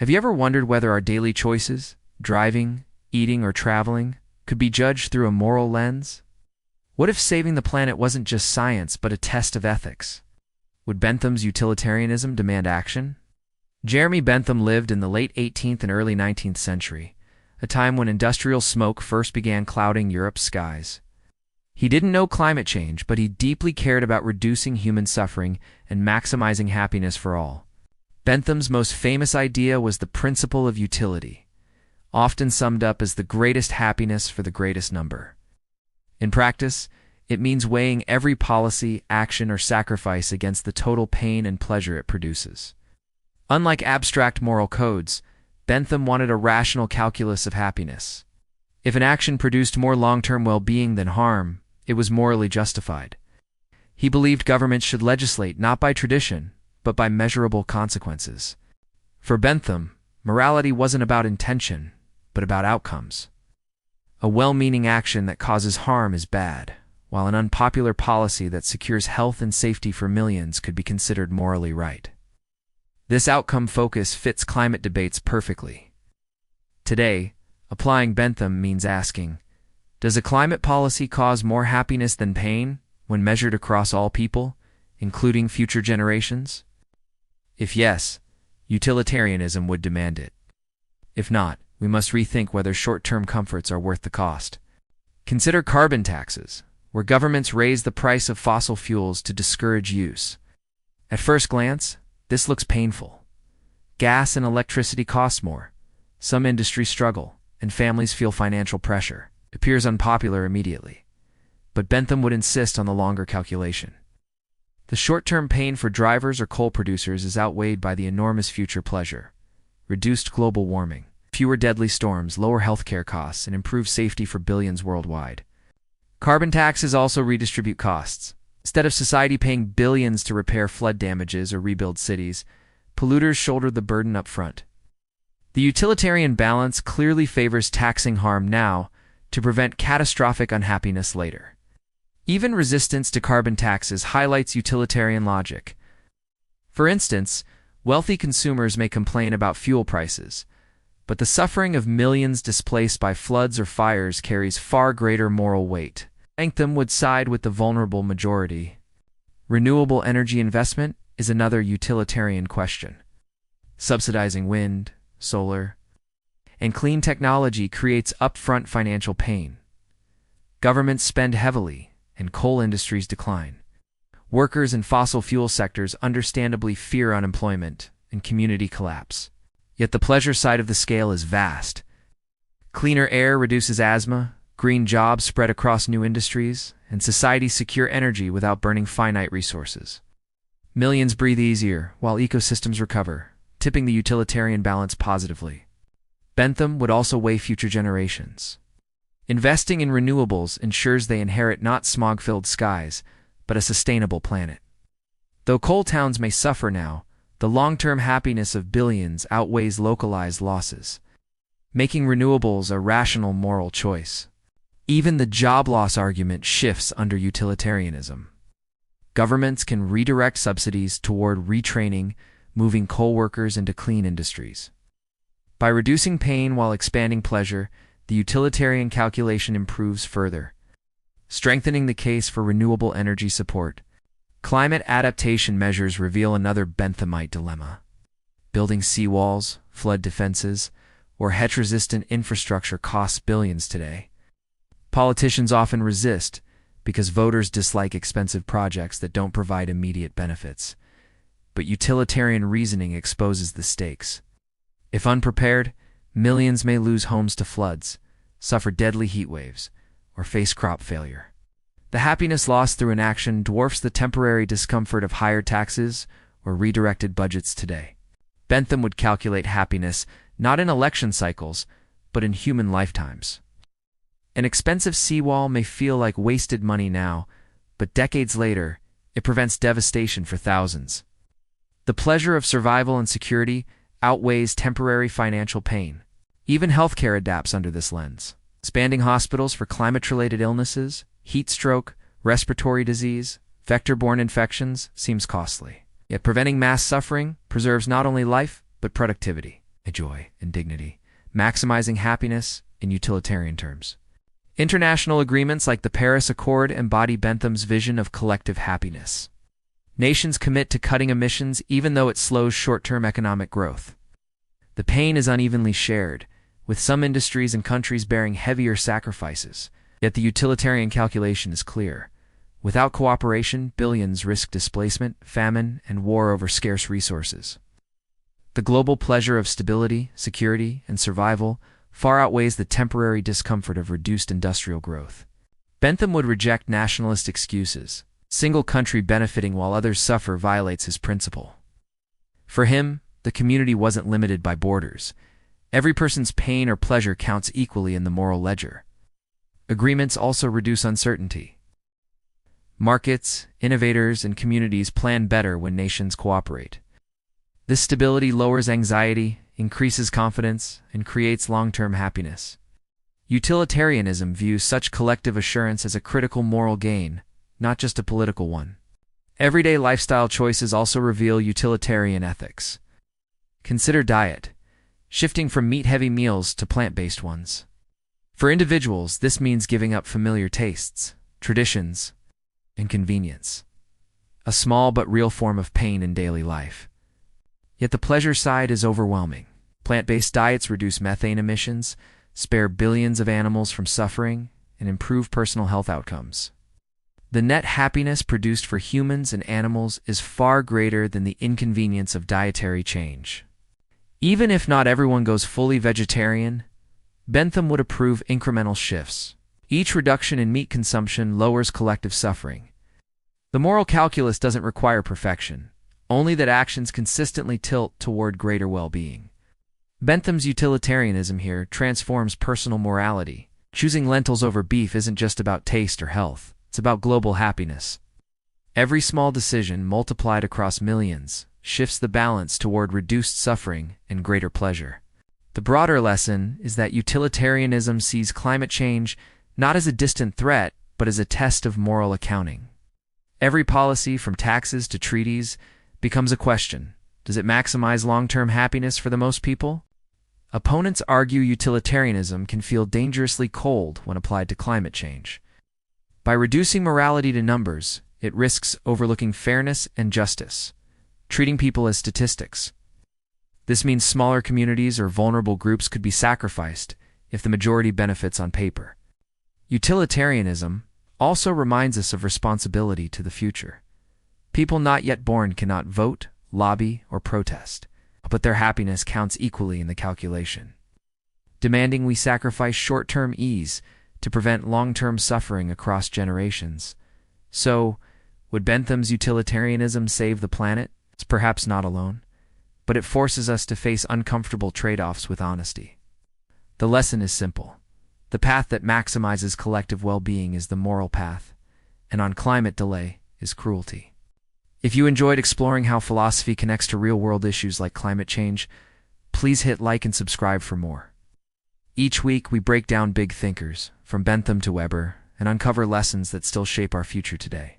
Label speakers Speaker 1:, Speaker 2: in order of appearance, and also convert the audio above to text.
Speaker 1: Have you ever wondered whether our daily choices, driving, eating, or traveling, could be judged through a moral lens? What if saving the planet wasn't just science but a test of ethics? Would Bentham's utilitarianism demand action? Jeremy Bentham lived in the late 18th and early 19th century, a time when industrial smoke first began clouding Europe's skies. He didn't know climate change, but he deeply cared about reducing human suffering and maximizing happiness for all. Bentham's most famous idea was the principle of utility, often summed up as the greatest happiness for the greatest number. In practice, it means weighing every policy, action, or sacrifice against the total pain and pleasure it produces. Unlike abstract moral codes, Bentham wanted a rational calculus of happiness. If an action produced more long-term well-being than harm, it was morally justified. He believed governments should legislate not by tradition, but by measurable consequences. For Bentham, morality wasn't about intention, but about outcomes. A well-meaning action that causes harm is bad, while an unpopular policy that secures health and safety for millions could be considered morally right. This outcome focus fits climate debates perfectly. Today, applying Bentham means asking, does a climate policy cause more happiness than pain when measured across all people, including future generations? If yes, utilitarianism would demand it. If not, we must rethink whether short-term comforts are worth the cost. Consider carbon taxes, where governments raise the price of fossil fuels to discourage use. At first glance, this looks painful. Gas and electricity cost more. Some industries struggle, and families feel financial pressure. It appears unpopular immediately. But Bentham would insist on the longer calculation. The short-term pain for drivers or coal producers is outweighed by the enormous future pleasure. Reduced global warming, fewer deadly storms, lower healthcare costs, and improved safety for billions worldwide. Carbon taxes also redistribute costs. Instead of society paying billions to repair flood damages or rebuild cities, polluters shoulder the burden up front. The utilitarian balance clearly favors taxing harm now to prevent catastrophic unhappiness later. Even resistance to carbon taxes highlights utilitarian logic. For instance, wealthy consumers may complain about fuel prices, but the suffering of millions displaced by floods or fires carries far greater moral weight. Bentham would side with the vulnerable majority. Renewable energy investment is another utilitarian question. Subsidizing wind, solar, and clean technology creates upfront financial pain. Governments spend heavily, and coal industries decline. Workers in fossil fuel sectors understandably fear unemployment and community collapse. Yet the pleasure side of the scale is vast. Cleaner air reduces asthma, green jobs spread across new industries, and societies secure energy without burning finite resources. Millions breathe easier while ecosystems recover, tipping the utilitarian balance positively. Bentham would also weigh future generations. Investing in renewables ensures they inherit not smog-filled skies, but a sustainable planet. Though coal towns may suffer now, the long-term happiness of billions outweighs localized losses, making renewables a rational moral choice. Even the job loss argument shifts under utilitarianism. Governments can redirect subsidies toward retraining, moving coal workers into clean industries. By reducing pain while expanding pleasure, the utilitarian calculation improves further, strengthening the case for renewable energy support. Climate adaptation measures reveal another Benthamite dilemma. Building seawalls, flood defenses, or hedge-resistant infrastructure costs billions today. Politicians often resist because voters dislike expensive projects that don't provide immediate benefits. But utilitarian reasoning exposes the stakes. If unprepared, millions may lose homes to floods, suffer deadly heat waves, or face crop failure. The happiness lost through inaction dwarfs the temporary discomfort of higher taxes or redirected budgets today. Bentham would calculate happiness not in election cycles, but in human lifetimes. An expensive seawall may feel like wasted money now, but decades later, it prevents devastation for thousands. The pleasure of survival and security outweighs temporary financial pain. Even healthcare adapts under this lens. Expanding hospitals for climate-related illnesses, heat stroke, respiratory disease, vector-borne infections seems costly. Yet preventing mass suffering preserves not only life, but productivity. joy, and dignity, maximizing happiness in utilitarian terms. International agreements like the Paris Accord embody Bentham's vision of collective happiness. Nations commit to cutting emissions even though it slows short-term economic growth. The pain is unevenly shared, with some industries and countries bearing heavier sacrifices, yet the utilitarian calculation is clear. Without cooperation, billions risk displacement, famine, and war over scarce resources. The global pleasure of stability, security, and survival far outweighs the temporary discomfort of reduced industrial growth. Bentham would reject nationalist excuses. Single country benefiting while others suffer violates his principle. For him, the community wasn't limited by borders. Every person's pain or pleasure counts equally in the moral ledger. Agreements also reduce uncertainty. Markets, innovators, and communities plan better when nations cooperate. This stability lowers anxiety, increases confidence, and creates long-term happiness. Utilitarianism views such collective assurance as a critical moral gain, not just a political one. Everyday lifestyle choices also reveal utilitarian ethics. Consider diet, shifting from meat-heavy meals to plant-based ones. For individuals, this means giving up familiar tastes, traditions, and convenience. A small but real form of pain in daily life. Yet the pleasure side is overwhelming. Plant-based diets reduce methane emissions, spare billions of animals from suffering, and improve personal health outcomes. The net happiness produced for humans and animals is far greater than the inconvenience of dietary change. Even if not everyone goes fully vegetarian, Bentham would approve incremental shifts. Each reduction in meat consumption lowers collective suffering. The moral calculus doesn't require perfection, only that actions consistently tilt toward greater well-being. Bentham's utilitarianism here transforms personal morality. Choosing lentils over beef isn't just about taste or health. It's about global happiness. Every small decision, multiplied across millions, shifts the balance toward reduced suffering and greater pleasure. The broader lesson is that utilitarianism sees climate change not as a distant threat, but as a test of moral accounting. Every policy, from taxes to treaties, becomes a question. Does it maximize long-term happiness for the most people? Opponents argue utilitarianism can feel dangerously cold when applied to climate change. By reducing morality to numbers, it risks overlooking fairness and justice, treating people as statistics. This means smaller communities or vulnerable groups could be sacrificed if the majority benefits on paper. Utilitarianism also reminds us of responsibility to the future. People not yet born cannot vote, lobby, or protest, but their happiness counts equally in the calculation. Demanding we sacrifice short-term ease to prevent long-term suffering across generations. So, would Bentham's utilitarianism save the planet? It's perhaps not alone, but it forces us to face uncomfortable trade-offs with honesty. The lesson is simple. The path that maximizes collective well-being is the moral path, and on climate delay is cruelty. If you enjoyed exploring how philosophy connects to real-world issues like climate change, please hit like and subscribe for more. Each week, we break down big thinkers, from Bentham to Weber, and uncover lessons that still shape our future today.